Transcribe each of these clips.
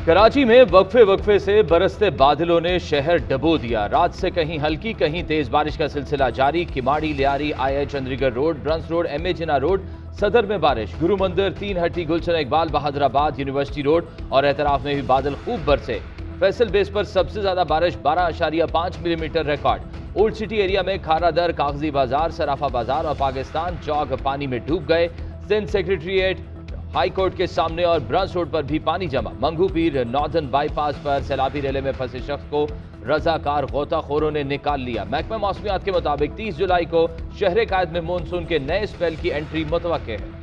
कराची में वक्फे वक्फे से बरसते बादलों ने शहर डबो दिया। रात से कहीं हल्की कहीं तेज बारिश का सिलसिला जारी। किमाड़ी, लियारी, आई चंद्रीगढ़ रोड, ब्रंस रोड, MA जिना रोड, सदर में बारिश। गुरु मंदिर, 3 हट्टी, गुलशन इकबाल, बहादुराबाद, यूनिवर्सिटी रोड और एतराफ में भी बादल खूब बरसे। फैसल बेस पर सबसे ज्यादा बारिश 12.5 millimetre record. Old city area में खारा दर, कागजी बाजार, सराफा बाजार और पाकिस्तान चौक पानी में डूब गए। सिंध सेक्रेटरीट, हाई कोर्ट के सामने और ब्रंस रोड पर भी पानी जमा। मंगू पीर नॉर्दर्न बाईपास पर सैलाबी रेले में फंसे शख्स को रजाकार गोताखोरों ने निकाल लिया। महकमा मौसमियात के मुताबिक 30 जुलाई को शहर कायद में मानसून के नए स्पेल की एंट्री मुतवक्के है।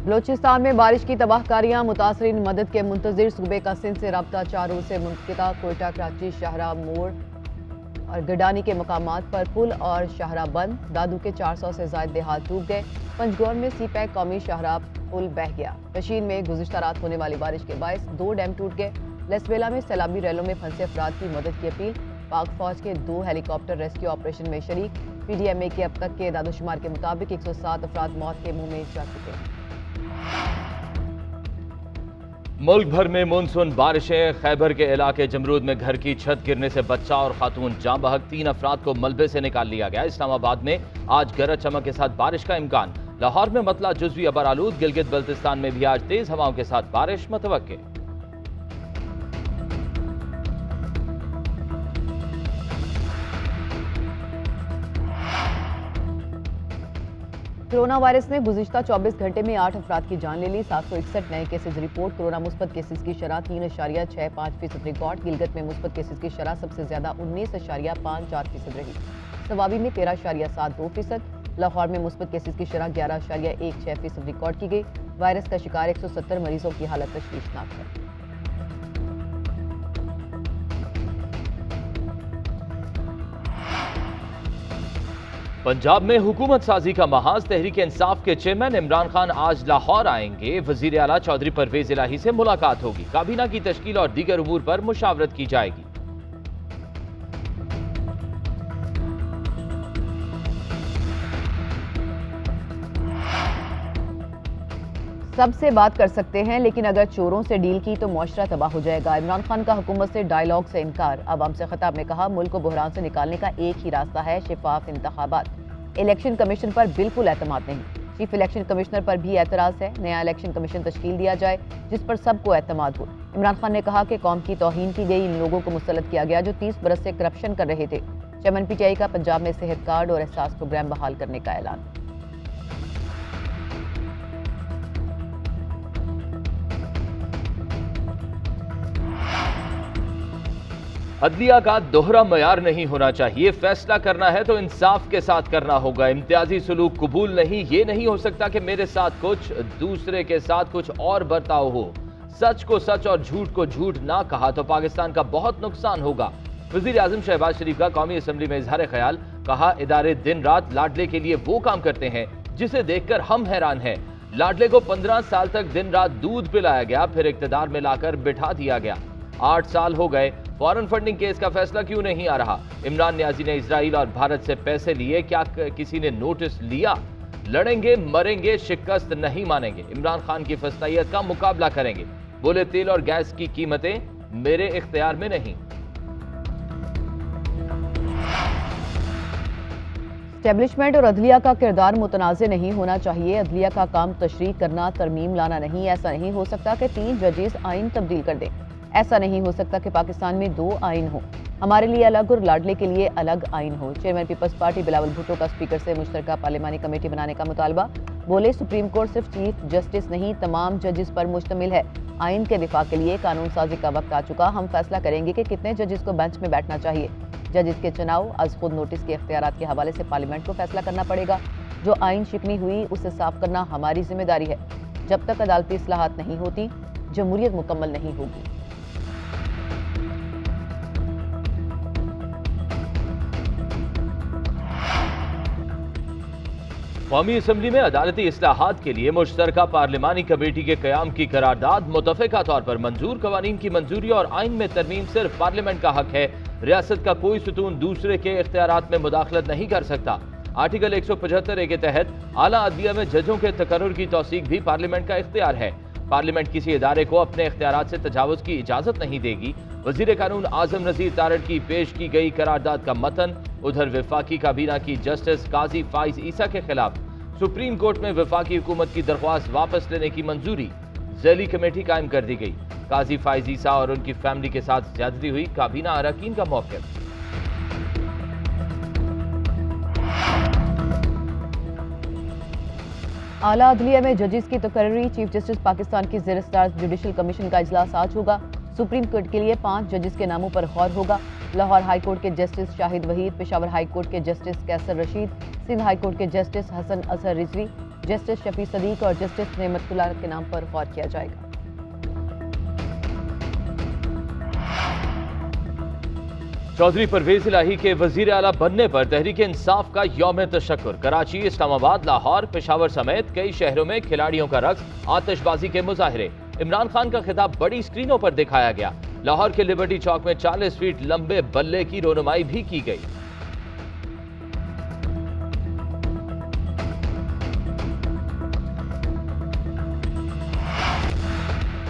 बलोचिस्तान में बारिश की तबाहकारियां, मुतासरीन मदद के मुंतजिर। सूबे का सिंध से रब्ता 4 रोज से मुनक़िता। कोयटा, कराची, शाहरा मोड़ और गडानी के मकामात पर पुल और शाहरा बंद। दादू के 400 से ज्यादा देहात डूब गए। पंजगौर में CPEC कौमी शाहरा पुल बह गया। कशीन में गुज़िश्ता रात होने वाली बारिश के बायस 2 डैम टूट गए। लसबेला में सैलाबी रेलों में फंसे अफराद की मदद की अपील। पाक फौज के 2 हेलीकॉप्टर रेस्क्यू ऑपरेशन में शरीक। PDMA के अब तक के दादोशुमार के मुताबिक 107 अफराद मौत के मुंह में जा चुके हैं। मुल्क भर में मानसून बारिशें। खैबर के इलाके जमरूद में घर की छत गिरने से बच्चा और खातून जाँ बहक। 3 अफराद को मलबे से निकाल लिया गया। इस्लामाबाद में आज गरज चमक के साथ बारिश का इम्कान। लाहौर में मतला जुज़वी अबर आलूद। गिलगित बल्तिस्तान में भी आज तेज हवाओं के साथ बारिश मुतवक्के। कोरोना वायरस ने गुज़िश्ता 24 घंटे में 8 अफराद की जान ले ली। 761 नए केसेज रिपोर्ट। कोरोना मुस्बत केसेज की शरह 3.65% रिकॉर्ड। गिलगित में मुस्बत केसेज की शरह सबसे ज्यादा 19.54% रही। सवाबी में 13.72%। लाहौर में मुस्बत केसेज की शरह 11.16% रिकॉर्ड की गई। वायरस का शिकार 170 मरीजों की हालत तशवीशनाक है। पंजाब में हुकूमत साजी का महाज। तहरीक इंसाफ के चेयरमैन इमरान खान आज लाहौर आएंगे। वजीर आला चौधरी परवेज इलाही से मुलाकात होगी। काबीना की तश्कील और दीगर उमूर पर मुशावरत की जाएगी। सबसे बात कर सकते हैं, लेकिन अगर चोरों से डील की तो मुआशरा तबाह हो जाएगा। इमरान खान का हुकूमत से डायलॉग से इनकार। अवाम से खिताब में कहा, मुल्क को बहरान से निकालने का एक ही रास्ता है, शिफाफ इंतखाबात। इलेक्शन कमीशन पर बिल्कुल एतमाद नहीं। चीफ इलेक्शन कमिश्नर पर भी एतराज है। नया इलेक्शन कमीशन तश्कील दिया जाए जिस पर सबको एतमाद हो। इमरान खान ने कहा कि कौम की तौहीन की गई इन लोगों को मुसल्लत किया गया जो 30 बरस से करप्शन कर रहे थे। चेयरमैन PTI का पंजाब में सेहत कार्ड और एहसास प्रोग्राम बहाल करने का ऐलान। अदलिया का दोहरा मयार नहीं होना चाहिए। फैसला करना है तो इंसाफ के साथ करना होगा। इम्तियाजी सलूक कबूल नहीं। ये नहीं हो सकता कि मेरे साथ कुछ, दूसरे के साथ कुछ और बर्ताव हो। सच को सच और झूठ को झूठ ना कहा तो पाकिस्तान का बहुत नुकसान होगा। वजीर आजम शहबाज शरीफ का कौमी असम्बली में इजहार ख्याल। कहा, इदारे दिन रात लाडले के लिए वो काम करते हैं जिसे देखकर हम हैरान हैं। लाडले को 15 साल तक दिन रात दूध पिलाया गया, फिर इक्तदार में लाकर बिठा दिया गया। 8 साल हो गए, फॉरेन फंडिंग केस का फैसला क्यों नहीं आ रहा? इमरान न्याजी ने इजराइल और भारत से पैसे लिए, क्या किसी ने नोटिस लिया? लड़ेंगे मरेंगे, शिकस्त नहीं मानेंगे। इमरान खान की फस्तायत का मुकाबला करेंगे। बोले, तेल और गैस की कीमतें मेरे इख्तियार में नहीं। एस्टेब्लिशमेंट और अदलिया का किरदार मुतनाज़ नहीं होना चाहिए। अदलिया का काम तशरीह करना, तरमीम लाना नहीं। ऐसा नहीं हो सकता कि 3 जजेस आइन तब्दील कर दें। ऐसा नहीं हो सकता कि पाकिस्तान में 2 आइन हो। हमारे लिए अलग और लाडले के लिए अलग आइन हो। चेयरमैन पीपल्स पार्टी बिलावल भुट्टो का स्पीकर से मुश्तरका पार्लिमानी कमेटी बनाने का मुतालबा। बोले, सुप्रीम कोर्ट सिर्फ चीफ जस्टिस नहीं, तमाम जजेस पर मुश्तमिल है। आइन के दिफा के लिए कानून साजी का वक्त आ चुका। हम फैसला करेंगे कि कितने जजेस को बेंच में बैठना चाहिए। जजेस के चुनाव आज खुद नोटिस के इख्तियारात के हवाले से पार्लियामेंट को फैसला करना पड़ेगा। जो आइन शिकनी हुई उसे साफ करना हमारी जिम्मेदारी है। जब तक अदालती इस्लाहात नहीं होती, जमहूरियत मुकम्मल नहीं होगी। कौमी असम्बली में अदालती इस्लाहात के लिए मुश्तरका पार्लिमानी कमेटी के क़याम की करारदाद मुतफ़िका तौर पर मंजूर। कवानीन की मंजूरी और आइन में तरमीम सिर्फ पार्लियामेंट का हक है। रियासत का कोई सुतून दूसरे के इख्तियारात में मुदाखलत नहीं कर सकता। आर्टिकल 175 के तहत आला अदलिया में जजों के तकर्रुर की तौसीक भी पार्लियामेंट का इख्तियार है। पार्लियामेंट किसी इदारे को अपने इख्तियारात से तजावुज़ की इजाज़त नहीं देगी। वज़ीर कानून आज़म नज़ीर तारड़ की पेश की गई करारदाद का मतन। उधर वफाकी काबीना की जस्टिस काजी फाइज ईसा के खिलाफ सुप्रीम कोर्ट में वफाकी हुकूमत की दरख्वास्त वापस लेने की मंजूरी। ज़ैली कमेटी कायम कर दी गई। काजी फाइज ईसा और उनकी फैमिली के साथ ज्यादती हुई, काबीना अरकान का मौक़िफ़। आला अदलिया में जजेस की तकर्री। चीफ जस्टिस पाकिस्तान की ज़ेर-ए-सदारत जुडिशल कमीशन का इजलास आज होगा। सुप्रीम कोर्ट के लिए 5 जजेस के नामों पर गौर होगा। लाहौर हाई कोर्ट के justice Shahid Waheed, Peshawar high court के जस्टिस कैसर रशीद, सिंध हाई कोर्ट के जस्टिस हसन असर रिजवी, जस्टिस शफी सदीक और जस्टिस नेमतुल्ला के नाम पर गौर किया जाएगा। चौधरी परवेज इलाही के वजीर आला बनने पर तहरीक इंसाफ का यौम तशक्कुर। कराची, इस्लामाबाद, लाहौर, पेशावर समेत कई शहरों में खिलाड़ियों का रक्स, आतिशबाजी के मुजाहरे। इमरान खान का खिताब बड़ी स्क्रीनों पर दिखाया गया। लाहौर के लिबर्टी चौक में 40 फीट लंबे बल्ले की रोनुमाई भी की गई।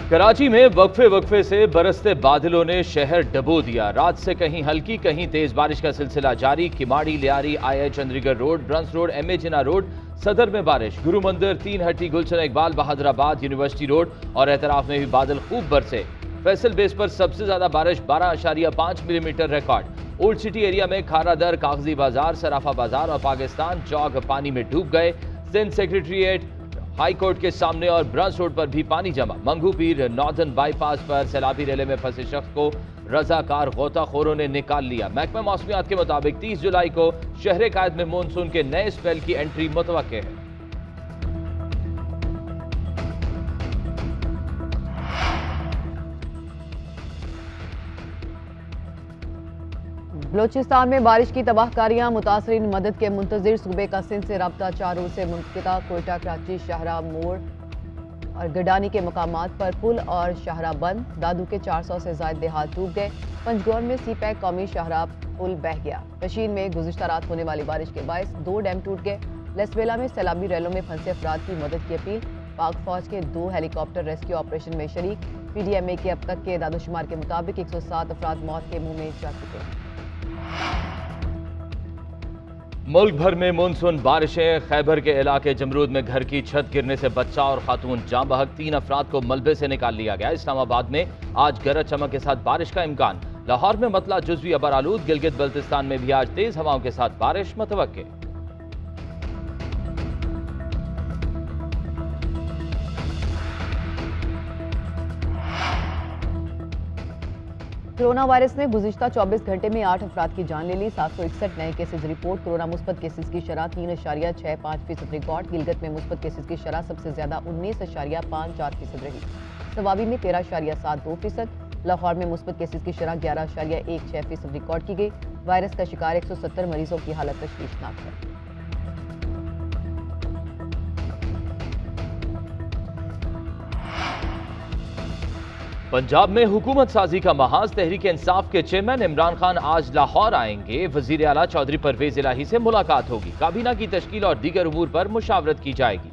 कराची में वक्फे से बरसते बादलों ने शहर डबो दिया। रात से कहीं हल्की कहीं तेज बारिश का सिलसिला जारी। किमाड़ी, लियारी, आई चंद्रीगढ़ रोड, ब्रंस रोड, MA जिना रोड, सदर में बारिश। गुरु मंदिर, 3 हट्टी, गुलशन इकबाल, बहादुराबाद, यूनिवर्सिटी रोड और एतराफ में भी बादल खूब बरसे। फैसल बेस पर सबसे ज्यादा बारिश 12.5 millimetre record. Old city area में खारा दर, कागजी बाजार, सराफा बाजार और पाकिस्तान चौक पानी में डूब गए। सिंध सेक्रेटरीट, हाई कोर्ट के सामने और ब्रंस रोड पर भी पानी जमा। मंगू पीर नॉर्दर्न बाईपास पर सैलाबी रेले में फंसे शख्स को रजाकार गोताखोरों ने निकाल लिया। महकमा मौसमियात के मुताबिक 30 जुलाई को शहर कायद में मानसून के नए स्पेल की एंट्री मुतवक्के है। बलोचिस्तान में बारिश की तबाहकारियां। मुतासरीन मदद के मुंतजिर। सूबे का सिंध से रब्ता 4 रोज से मुनक़िता। कोयटा, कराची, शाहरा मोड़ और गडानी के मकामात पर पुल और शाहरा बंद। दादू के 400 से ज़ायद देहात डूब गए। पंजगौर में CPEC कौमी शाहरा पुल बह गया। कशीन में गुज़िश्ता रात होने वाली बारिश के बायस 2 डैम टूट गए। लसबेला में सैलाबी रेलों में फंसे अफराद की मदद की अपील। पाक फौज के 2 हेलीकॉप्टर रेस्क्यू ऑपरेशन में शरीक। PDMA के अब तक के दादोशुमार के मुताबिक 107 अफराद मौत के मुंह में जा चुके हैं। मुल्क भर में मानसून बारिशें। खैबर के इलाके जमरूद में घर की छत गिरने से बच्चा और खातून जाँ बहक। 3 अफराद को मलबे से निकाल लिया गया। इस्लामाबाद में आज गरज चमक के साथ बारिश का इम्कान। लाहौर में मतला जुज़वी अबर आलूद। गिलगित बल्तिस्तान में भी आज तेज हवाओं के साथ बारिश मुतवक्के। कोरोना वायरस ने गुज़िश्ता 24 घंटे में 8 अफराद की जान ले ली। 761 नए केसेज रिपोर्ट। कोरोना मुस्बत केसेज की शरह 3.65% रिकॉर्ड। गिलगित में मुस्बत केसेज की शरह सबसे ज्यादा 19.54% रही। सवाबी में 13.72%। लाहौर में मुस्बत केसेज की शरह 11.16% रिकॉर्ड की गई। वायरस का शिकार 170 मरीजों की हालत तशवीशनाक है। पंजाब में हुकूमत साजी का महाज। तहरीक इंसाफ के चेयरमैन इमरान खान आज लाहौर आएंगे। वजीर आला चौधरी परवेज इलाही से मुलाकात होगी। काबीना की तश्कील और दीगर उमूर पर मुशावरत की जाएगी।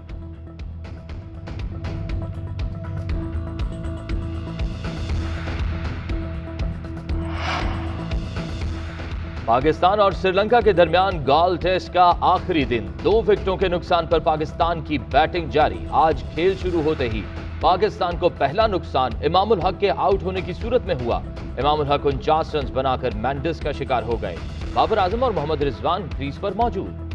पाकिस्तान और श्रीलंका के दरमियान गॉल टेस्ट का आखिरी दिन। 2 विकेटों के नुकसान पर पाकिस्तान की बैटिंग जारी। आज खेल शुरू होते ही पाकिस्तान को पहला नुकसान इमामुल हक के आउट होने की सूरत में हुआ। इमामुल हक 49 रन बनाकर मैंडिस का शिकार हो गए। बाबर आजम और मोहम्मद रिजवान क्रीज पर मौजूद।